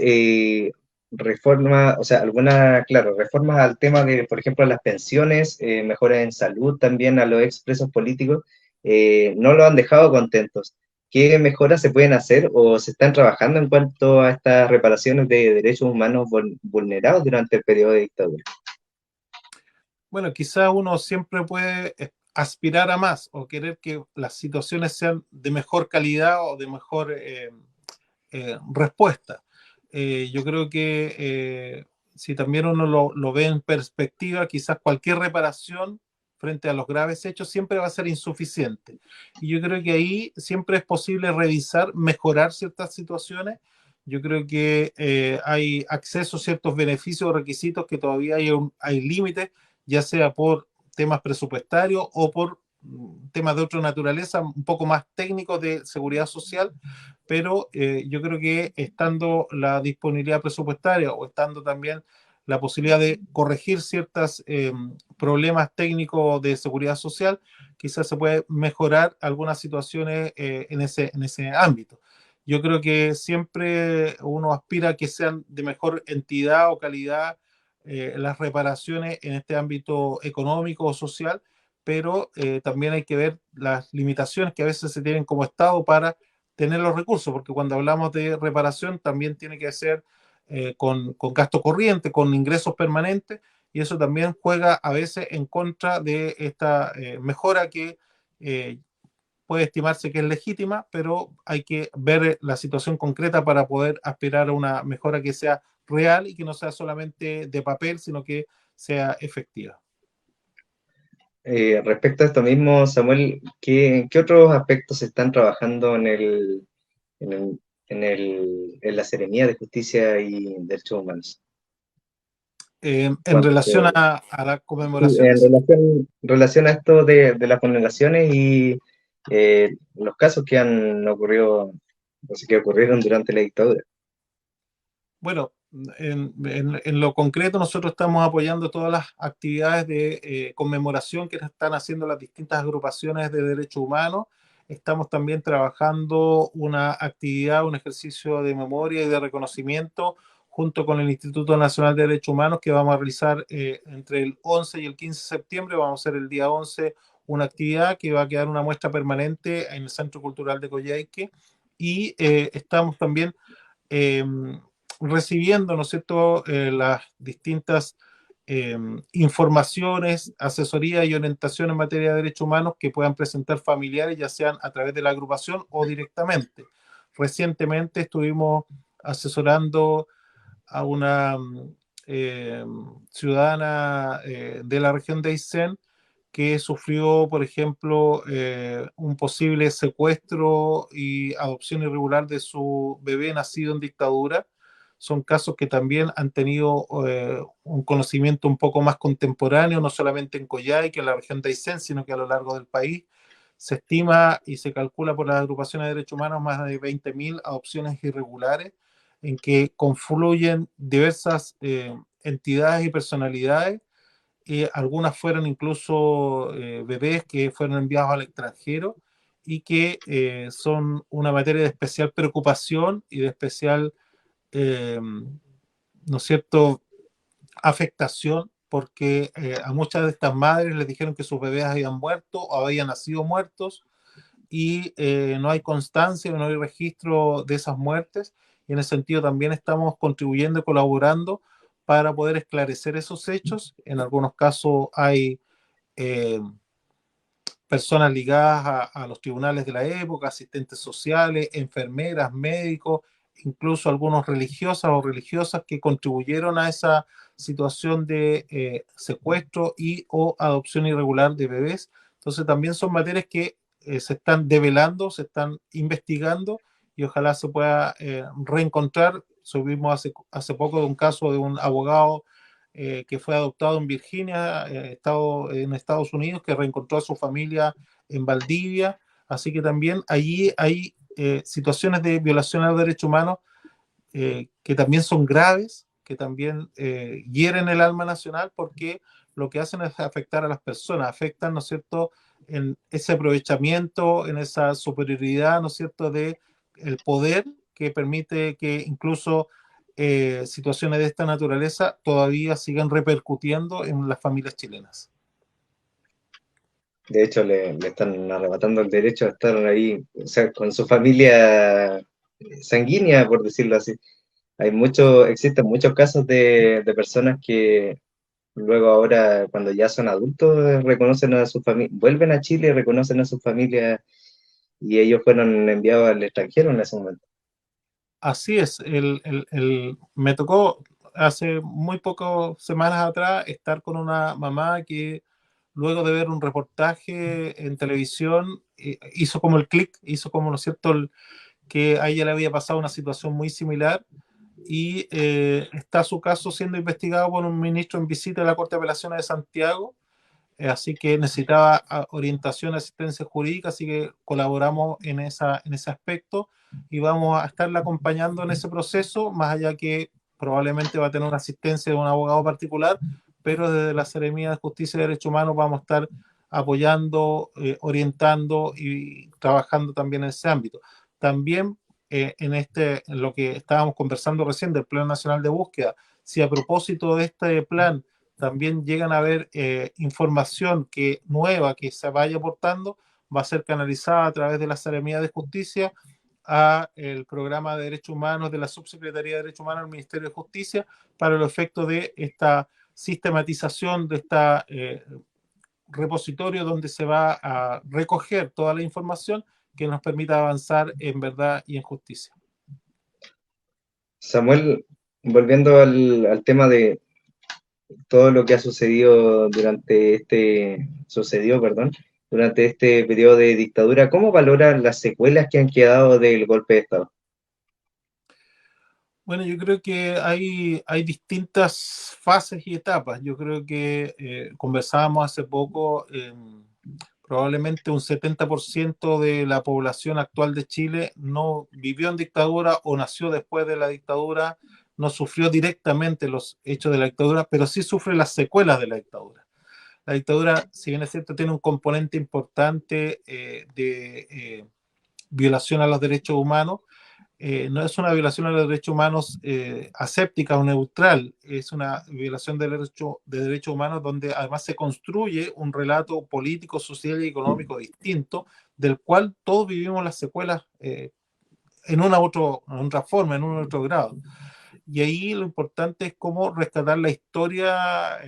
reformas, o sea, algunas, claro, reformas al tema de, por ejemplo, las pensiones, mejoras en salud también a los expresos políticos, no lo han dejado contentos. ¿Qué mejoras se pueden hacer o se están trabajando en cuanto a estas reparaciones de derechos humanos vulnerados durante el periodo de dictadura? Bueno, quizá uno siempre puede aspirar a más o querer que las situaciones sean de mejor calidad o de mejor respuesta. Yo creo que si también uno lo ve en perspectiva, quizás cualquier reparación frente a los graves hechos siempre va a ser insuficiente. Y yo creo que ahí siempre es posible revisar, mejorar ciertas situaciones. Yo creo que hay acceso a ciertos beneficios o requisitos que todavía hay límites, ya sea por temas presupuestarios o por temas de otra naturaleza, un poco más técnicos de seguridad social, pero yo creo que estando la disponibilidad presupuestaria o estando también la posibilidad de corregir ciertos problemas técnicos de seguridad social, quizás se puede mejorar algunas situaciones en ese ámbito. Yo creo que siempre uno aspira a que sean de mejor entidad o calidad las reparaciones en este ámbito económico o social, pero también hay que ver las limitaciones que a veces se tienen como Estado para tener los recursos, porque cuando hablamos de reparación también tiene que ser con gasto corriente, con ingresos permanentes, y eso también juega a veces en contra de esta mejora que eh, puede estimarse que es legítima, pero hay que ver la situación concreta para poder aspirar a una mejora que sea real y que no sea solamente de papel, sino que sea efectiva. Respecto a esto mismo, Samuel, ¿qué otros aspectos se están trabajando en el- en la Seremía de Justicia y Derechos Humanos? En relación Cuanto, a la sí, conmemoración, en relación a esto de las condenaciones y los casos que han ocurrido, o sea, que ocurrieron durante la dictadura. bueno, en lo concreto nosotros estamos apoyando todas las actividades de conmemoración que están haciendo las distintas agrupaciones de derechos humanos. Estamos también trabajando una actividad, un ejercicio de memoria y de reconocimiento junto con el Instituto Nacional de Derechos Humanos que vamos a realizar entre el 11 y el 15 de septiembre. Vamos a hacer el día 11 una actividad que va a quedar una muestra permanente en el Centro Cultural de Coyhaique y estamos también eh, recibiendo, ¿no es cierto?, las distintas informaciones, asesoría y orientación en materia de derechos humanos que puedan presentar familiares, ya sean a través de la agrupación o directamente. Recientemente estuvimos asesorando a una eh, ciudadana de la región de Aysén que sufrió, por ejemplo, un posible secuestro y adopción irregular de su bebé nacido en dictadura. Son casos que también han tenido un conocimiento un poco más contemporáneo, no solamente en Coyhaique, que en la región de Aysén, sino que a lo largo del país. Se estima y se calcula por las agrupaciones de derechos humanos más de 20.000 adopciones irregulares en que confluyen diversas entidades y personalidades. Algunas fueron incluso bebés que fueron enviados al extranjero y que son una materia de especial preocupación y de especial, ¿no es cierto?, afectación, porque a muchas de estas madres les dijeron que sus bebés habían muerto o habían nacido muertos y no hay constancia, no hay registro de esas muertes, y en ese sentido también estamos contribuyendo y colaborando para poder esclarecer esos hechos. En algunos casos hay eh, personas ligadas a los tribunales de la época, asistentes sociales, enfermeras, médicos, incluso algunos religiosas o religiosas que contribuyeron a esa situación de secuestro y o adopción irregular de bebés. Entonces también son materias que se están develando, se están investigando y ojalá se pueda reencontrar. Subimos hace poco de un caso de un abogado que fue adoptado en Virginia, en Estados Unidos, que reencontró a su familia en Valdivia. Así que también allí hay situaciones de violación a los derechos humanos que también son graves, que también hieren el alma nacional, porque lo que hacen es afectar a las personas, afectan, ¿no es cierto?, en ese aprovechamiento, en esa superioridad, ¿no es cierto?, de el poder que permite que incluso situaciones de esta naturaleza todavía sigan repercutiendo en las familias chilenas. De hecho, le están arrebatando el derecho a estar ahí, o sea, con su familia sanguínea, por decirlo así. Existen muchos casos de personas que luego ahora, cuando ya son adultos, reconocen a su familia, vuelven a Chile y reconocen a su familia y ellos fueron enviados al extranjero en ese momento. Así es, me tocó hace muy pocas semanas atrás estar con una mamá que luego de ver un reportaje en televisión hizo como el clic, hizo como, ¿no es cierto?, que a ella le había pasado una situación muy similar y está su caso siendo investigado por un ministro en visita de la Corte de Apelaciones de Santiago. Así que necesitaba orientación, asistencia jurídica, así que colaboramos en ese aspecto y vamos a estarla acompañando en ese proceso, más allá que probablemente va a tener una asistencia de un abogado particular, pero desde la Seremía de Justicia y Derechos Humanos vamos a estar apoyando, orientando y trabajando también en ese ámbito. También en lo que estábamos conversando recién del Plan Nacional de Búsqueda, si a propósito de este plan también llegan a haber información nueva que se vaya aportando, va a ser canalizada a través de la Seremía de Justicia a el programa de Derechos Humanos de la Subsecretaría de Derechos Humanos del Ministerio de Justicia para el efecto de esta sistematización de esta repositorio donde se va a recoger toda la información que nos permita avanzar en verdad y en justicia. Samuel, volviendo al tema de todo lo que ha sucedió, perdón, durante este periodo de dictadura, ¿cómo valoran las secuelas que han quedado del golpe de Estado? Bueno, yo creo que hay distintas fases y etapas. Yo creo que conversábamos hace poco, probablemente un 70% de la población actual de Chile no vivió en dictadura o nació después de la dictadura, no sufrió directamente los hechos de la dictadura, pero sí sufre las secuelas de la dictadura. La dictadura, si bien es cierto, tiene un componente importante de violación a los derechos humanos. No es una violación a los derechos humanos aséptica o neutral, es una violación de derechos humanos donde además se construye un relato político, social y económico distinto, del cual todos vivimos las secuelas en otra forma, en un otro grado. Y ahí lo importante es cómo rescatar la historia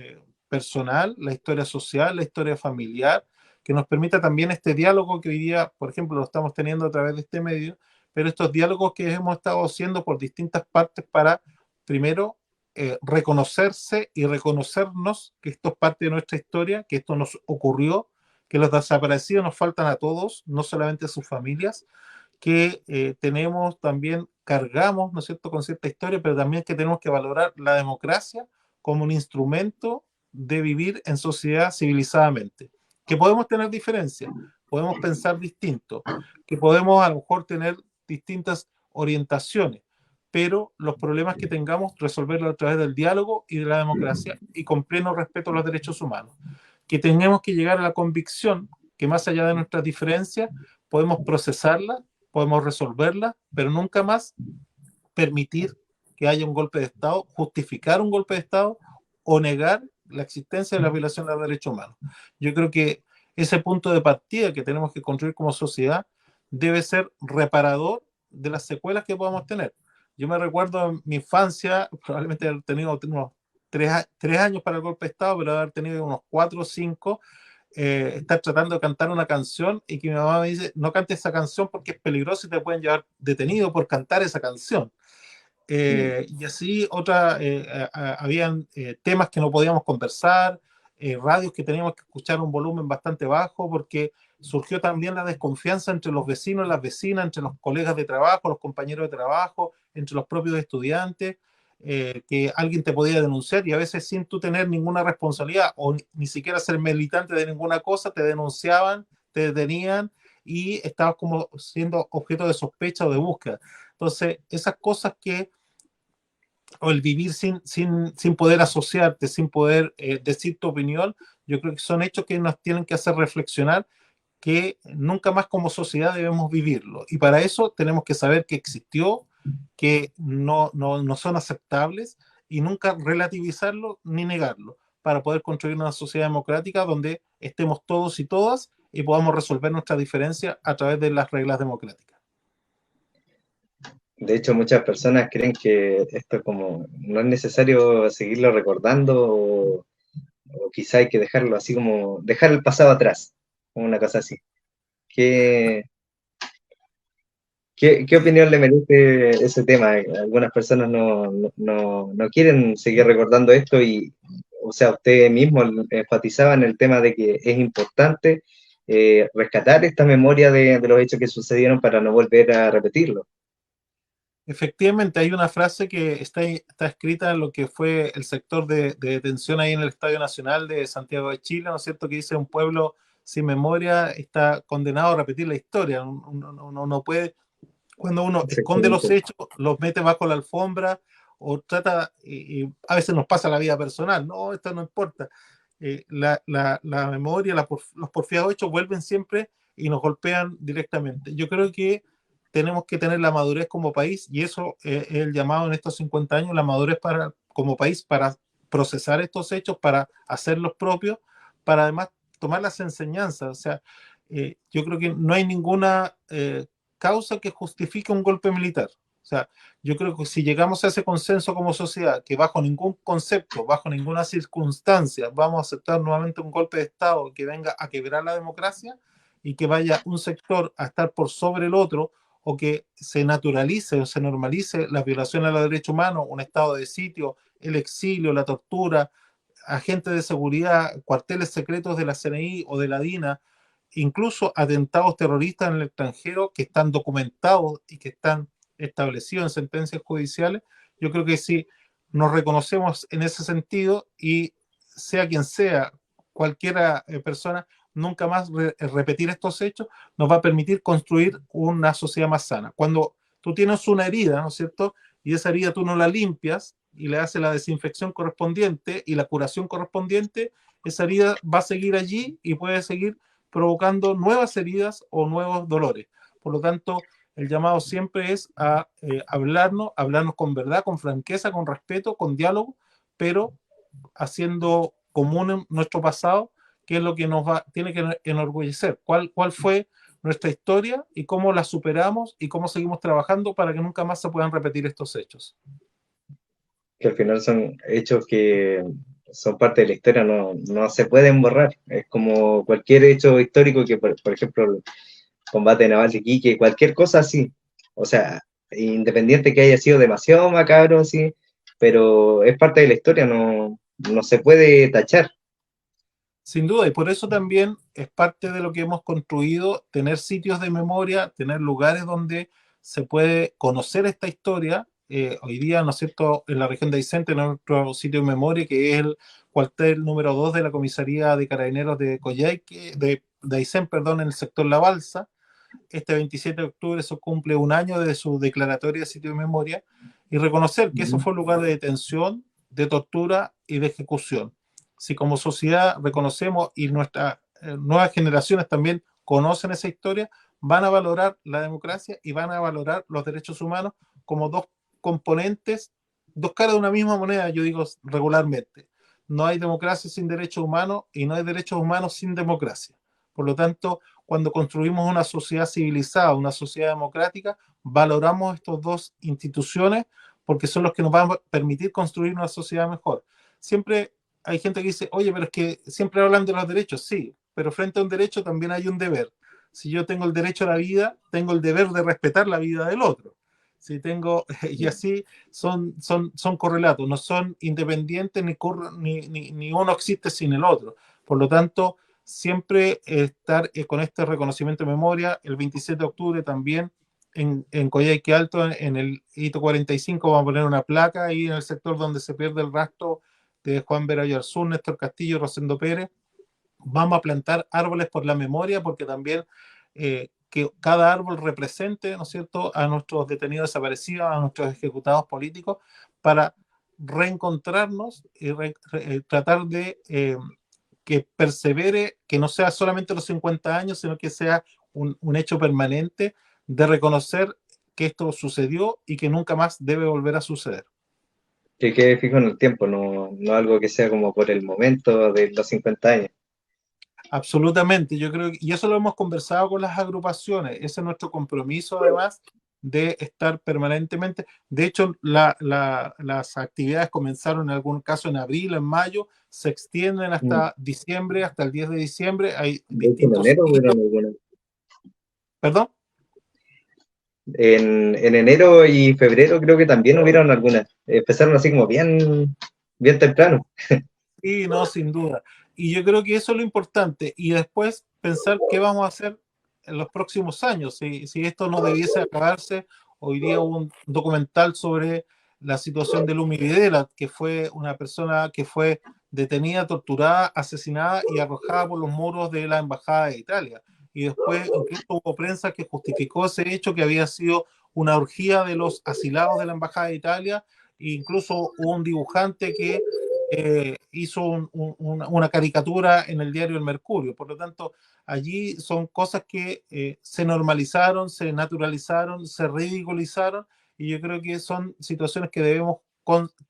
personal, la historia social, la historia familiar, que nos permita también este diálogo que hoy día, por ejemplo, lo estamos teniendo a través de este medio, pero estos diálogos que hemos estado haciendo por distintas partes para, primero, reconocerse y reconocernos que esto es parte de nuestra historia, que esto nos ocurrió, que los desaparecidos nos faltan a todos, no solamente a sus familias, que tenemos también, cargamos, ¿no es cierto?, con cierta historia, pero también que tenemos que valorar la democracia como un instrumento de vivir en sociedad civilizadamente. Que podemos tener diferencias, podemos pensar distinto, que podemos a lo mejor tener distintas orientaciones, pero los problemas que tengamos, resolverlos a través del diálogo y de la democracia y con pleno respeto a los derechos humanos. Que tenemos que llegar a la convicción que más allá de nuestras diferencias, podemos procesarlas, podemos resolverlas, pero nunca más permitir que haya un golpe de Estado, justificar un golpe de Estado o negar la existencia de la violación de los derechos humanos. Yo creo que ese punto de partida que tenemos que construir como sociedad debe ser reparador de las secuelas que podamos tener. Yo me recuerdo en mi infancia, probablemente haber tenido unos 3 años para el golpe de Estado, pero haber tenido unos 4 o 5, estar tratando de cantar una canción y que mi mamá me dice, no cantes esa canción porque es peligroso y te pueden llevar detenido por cantar esa canción. Y así habían temas que no podíamos conversar, radios que teníamos que escuchar un volumen bastante bajo, porque surgió también la desconfianza entre los vecinos, las vecinas, entre los colegas de trabajo, los compañeros de trabajo, entre los propios estudiantes, que alguien te podía denunciar y a veces sin tú tener ninguna responsabilidad o ni siquiera ser militante de ninguna cosa, te denunciaban, te detenían y estabas como siendo objeto de sospecha o de búsqueda. Entonces, esas cosas o el vivir sin poder asociarte, sin poder decir tu opinión, yo creo que son hechos que nos tienen que hacer reflexionar que nunca más como sociedad debemos vivirlo. Y para eso tenemos que saber que existió, que no son aceptables y nunca relativizarlo ni negarlo, para poder construir una sociedad democrática donde estemos todos y todas y podamos resolver nuestras diferencias a través de las reglas democráticas. De hecho, muchas personas creen que esto como no es necesario seguirlo recordando o quizá hay que dejarlo así como dejar el pasado atrás, como una cosa así. ¿Qué, qué opinión le merece ese tema? Algunas personas no quieren seguir recordando esto y, o sea, usted mismo enfatizaba en el tema de que es importante rescatar esta memoria de los hechos que sucedieron para no volver a repetirlo. Efectivamente, hay una frase que está escrita en lo que fue el sector de detención ahí en el Estadio Nacional de Santiago de Chile, ¿no es cierto? Que dice: un pueblo sin memoria está condenado a repetir la historia. Uno no puede, cuando uno esconde los Exactamente. hechos, los mete bajo la alfombra o trata, y a veces nos pasa la vida personal, no, esto no importa. La memoria, los porfiados hechos vuelven siempre y nos golpean directamente. Yo creo que tenemos que tener la madurez como país, y eso es el llamado en estos 50 años, la madurez como país para procesar estos hechos, para hacerlos propios, para además tomar las enseñanzas. O sea, yo creo que no hay ninguna causa que justifique un golpe militar. O sea, yo creo que si llegamos a ese consenso como sociedad, que bajo ningún concepto, bajo ninguna circunstancia, vamos a aceptar nuevamente un golpe de Estado que venga a quebrar la democracia y que vaya un sector a estar por sobre el otro, o que se naturalice o se normalice las violaciones a los derechos humanos, un estado de sitio, el exilio, la tortura, agentes de seguridad, cuarteles secretos de la CNI o de la DINA, incluso atentados terroristas en el extranjero que están documentados y que están establecidos en sentencias judiciales. Yo creo que si nos reconocemos en ese sentido, y sea quien sea, cualquier persona, nunca más repetir estos hechos, nos va a permitir construir una sociedad más sana. Cuando tú tienes una herida, ¿no es cierto? Y esa herida tú no la limpias y le haces la desinfección correspondiente y la curación correspondiente, esa herida va a seguir allí y puede seguir provocando nuevas heridas o nuevos dolores. Por lo tanto, el llamado siempre es a hablarnos con verdad, con franqueza, con respeto, con diálogo, pero haciendo común nuestro pasado, que es lo que tiene que enorgullecer. ¿Cuál fue nuestra historia y cómo la superamos y cómo seguimos trabajando para que nunca más se puedan repetir estos hechos? Que al final son hechos que son parte de la historia, no se pueden borrar. Es como cualquier hecho histórico que, por ejemplo, el combate naval de Iquique, cualquier cosa así. O sea, independiente que haya sido demasiado macabro, sí, pero es parte de la historia, no se puede tachar. Sin duda, y por eso también es parte de lo que hemos construido, tener sitios de memoria, tener lugares donde se puede conocer esta historia. Hoy día, ¿no es cierto?, en la región de Aysén tenemos nuestro sitio de memoria, que es el cuartel número 2 de la comisaría de Carabineros de Coyhaique, Aysén, perdón, en el sector La Balsa. Este 27 de octubre se cumple un año de su declaratoria de sitio de memoria, y reconocer que eso fue un lugar de detención, de tortura y de ejecución. Si como sociedad reconocemos y nuestras nuevas generaciones también conocen esa historia, van a valorar la democracia y van a valorar los derechos humanos como dos componentes, dos caras de una misma moneda, yo digo regularmente. No hay democracia sin derechos humanos y no hay derechos humanos sin democracia. Por lo tanto, cuando construimos una sociedad civilizada, una sociedad democrática, valoramos estas dos instituciones porque son los que nos van a permitir construir una sociedad mejor. Siempre hay gente que dice, oye, pero es que siempre hablan de los derechos, sí, pero frente a un derecho también hay un deber. Si yo tengo el derecho a la vida, tengo el deber de respetar la vida del otro. Si tengo, y así son correlatos, no son independientes ni uno existe sin el otro. Por lo tanto, siempre estar con este reconocimiento de memoria. El 27 de octubre también en Coyhaique Alto, en el hito 45, vamos a poner una placa ahí en el sector donde se pierde el rastro de Juan Vera Yarzún, Néstor Castillo, Rosendo Pérez. Vamos a plantar árboles por la memoria, porque también que cada árbol represente, ¿no es cierto?, a nuestros detenidos desaparecidos, a nuestros ejecutados políticos, para reencontrarnos y tratar de que persevere, que no sea solamente los 50 años, sino que sea un hecho permanente de reconocer que esto sucedió y que nunca más debe volver a suceder. Que quede fijo en el tiempo, no algo que sea como por el momento de los 50 años. Absolutamente, yo creo que, y eso lo hemos conversado con las agrupaciones, ese es nuestro compromiso además de estar permanentemente. De hecho, las actividades comenzaron en algún caso en abril, en mayo, se extienden hasta diciembre, hasta el 10 de diciembre, hay De hecho, en distintos enero hitos. hubieron algunas. ¿Perdón? En enero y febrero creo que también hubieron algunas. Empezaron así como bien temprano. Sí, no, sin duda. Y yo creo que eso es lo importante. Y después pensar qué vamos a hacer en los próximos años. Si esto no debiese acabarse, hoy día hubo un documental sobre la situación de Lumi Videla, que fue una persona que fue detenida, torturada, asesinada y arrojada por los muros de la Embajada de Italia. Y después incluso hubo prensa que justificó ese hecho, que había sido una orgía de los asilados de la Embajada de Italia. E incluso hubo un dibujante que hizo una caricatura en el diario El Mercurio. Por lo tanto, allí son cosas que se normalizaron, se naturalizaron, se ridiculizaron, y yo creo que son situaciones que debemos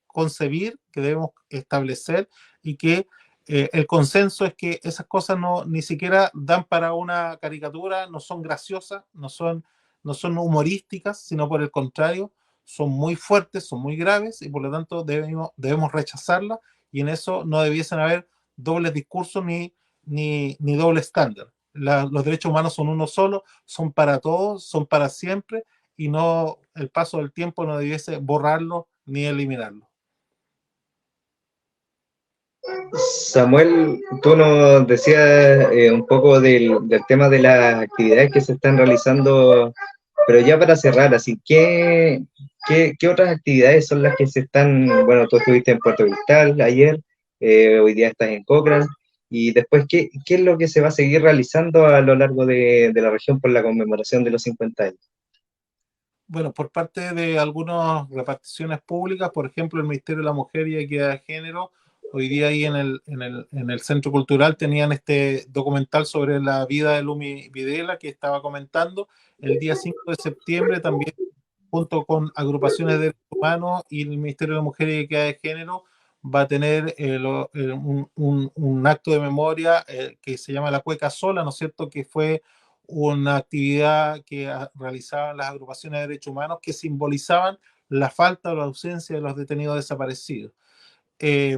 concebir, que debemos establecer, y que el consenso es que esas cosas no ni siquiera dan para una caricatura, no son graciosas, no son humorísticas, sino por el contrario, son muy fuertes, son muy graves, y por lo tanto debemos rechazarlas, y en eso no debiesen haber dobles discursos ni doble estándar. Los derechos humanos son uno solo, son para todos, son para siempre, y no el paso del tiempo no debiese borrarlo ni eliminarlo. Samuel, tú nos decías un poco del tema de las actividades que se están realizando, pero ya para cerrar, así, ¿qué otras actividades son las que se están, bueno, tú estuviste en Puerto Cristal ayer, hoy día estás en Cochrane, y después, ¿qué es lo que se va a seguir realizando a lo largo de la región por la conmemoración de los 50 años? Bueno, por parte de algunas reparticiones públicas, por ejemplo, el Ministerio de la Mujer y Equidad de Género, hoy día ahí en el Centro Cultural tenían este documental sobre la vida de Lumi Videla que estaba comentando. El día 5 de septiembre también, junto con agrupaciones de derechos humanos y el Ministerio de la Mujer y Equidad de Género, va a tener un acto de memoria que se llama La Cueca Sola, ¿no es cierto?, que fue una actividad que realizaban las agrupaciones de derechos humanos, que simbolizaban la falta o la ausencia de los detenidos desaparecidos. Eh,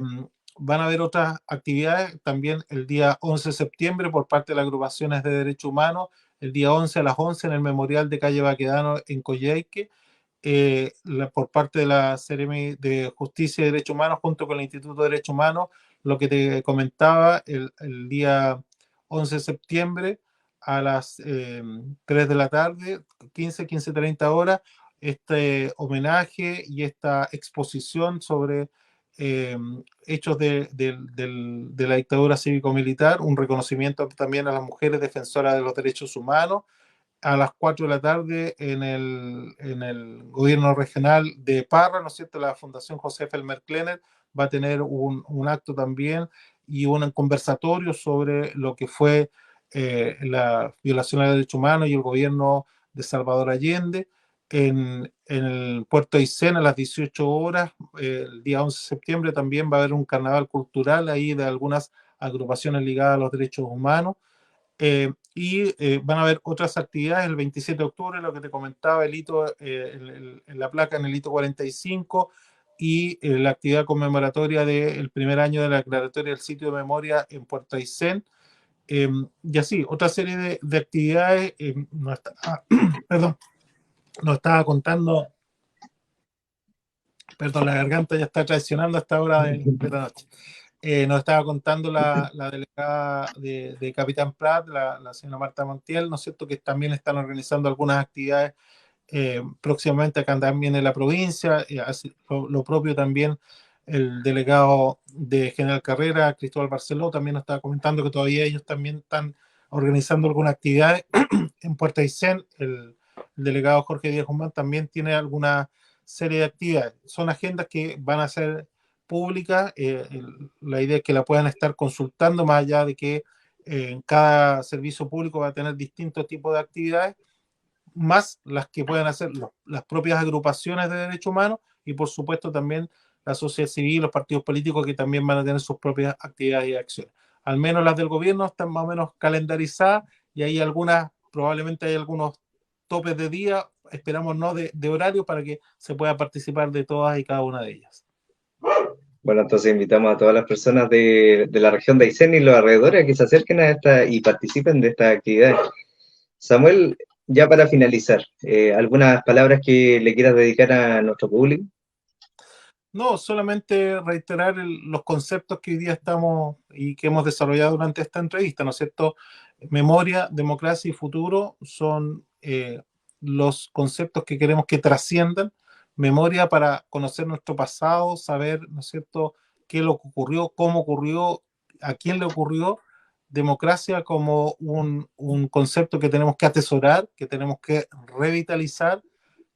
Van a haber otras actividades también el día 11 de septiembre por parte de las agrupaciones de derechos humanos, el día 11 a las 11 en el Memorial de Calle Baquedano en Coyhaique, por parte de la Seremi de Justicia y Derechos Humanos junto con el Instituto de Derechos Humanos, lo que te comentaba, el día 11 de septiembre a las 3 de la tarde, 15:30 horas, este homenaje y esta exposición sobre eh, hechos de la dictadura cívico-militar, un reconocimiento también a las mujeres defensoras de los derechos humanos. A las 4 de la tarde en el gobierno regional de Parra, ¿no es cierto? La Fundación José Felmer Klenner va a tener un acto también y un conversatorio sobre lo que fue la violación de derechos humanos y el gobierno de Salvador Allende. En el puerto de Aysén a las 18 horas, el día 11 de septiembre, también va a haber un carnaval cultural ahí de algunas agrupaciones ligadas a los derechos humanos. Van a haber otras actividades el 27 de octubre, lo que te comentaba, el hito, en la placa en el hito 45 y la actividad conmemoratoria del primer año de la declaratoria del sitio de memoria en Puerto Aysén. Y así, otra serie de actividades. Perdón, nos estaba contando, perdón, la garganta ya está traicionando a esta hora de la noche. Nos estaba contando la delegada de Capitán Prat, la señora Marta Montiel, ¿no es cierto?, que también están organizando algunas actividades próximamente acá también en la provincia, lo propio también el delegado de General Carrera, Cristóbal Barceló, también nos estaba comentando que todavía ellos también están organizando algunas actividades en Puerto Aysén. El delegado Jorge Díaz Guzmán también tiene alguna serie de actividades. Son agendas que van a ser públicas, la idea es que la puedan estar consultando, más allá de que en cada servicio público va a tener distintos tipos de actividades, más las que puedan hacer las propias agrupaciones de derechos humanos y por supuesto también la sociedad civil, los partidos políticos que también van a tener sus propias actividades y acciones. Al menos las del gobierno están más o menos calendarizadas y hay algunas, probablemente hay algunos topes de día, esperamos no de horario, para que se pueda participar de todas y cada una de ellas. Bueno, entonces invitamos a todas las personas de la región de Aysén y los alrededores a que se acerquen a esta y participen de estas actividades. Samuel, ya para finalizar, ¿algunas palabras que le quieras dedicar a nuestro público? No, solamente reiterar los conceptos que hoy día estamos y que hemos desarrollado durante esta entrevista, ¿no es cierto? Memoria, democracia y futuro son los conceptos que queremos que trasciendan. Memoria para conocer nuestro pasado, saber, ¿no es cierto?, qué es lo que ocurrió, cómo ocurrió, a quién le ocurrió. Democracia como un concepto que tenemos que atesorar, que tenemos que revitalizar,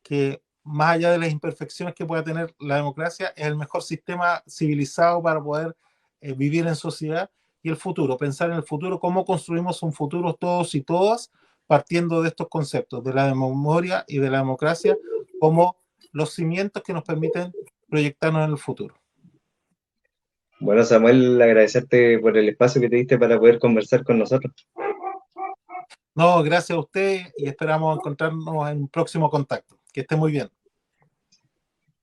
que más allá de las imperfecciones que pueda tener la democracia, es el mejor sistema civilizado para poder vivir en sociedad. Y el futuro, pensar en el futuro, cómo construimos un futuro todos y todas, partiendo de estos conceptos, de la memoria y de la democracia, como los cimientos que nos permiten proyectarnos en el futuro. Bueno, Samuel, agradecerte por el espacio que te diste para poder conversar con nosotros. No, gracias a usted y esperamos encontrarnos en un próximo contacto. Que esté muy bien.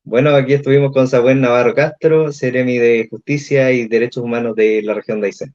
Bueno, aquí estuvimos con Samuel Navarro Castro, Seremi de Justicia y Derechos Humanos de la región de Aysén.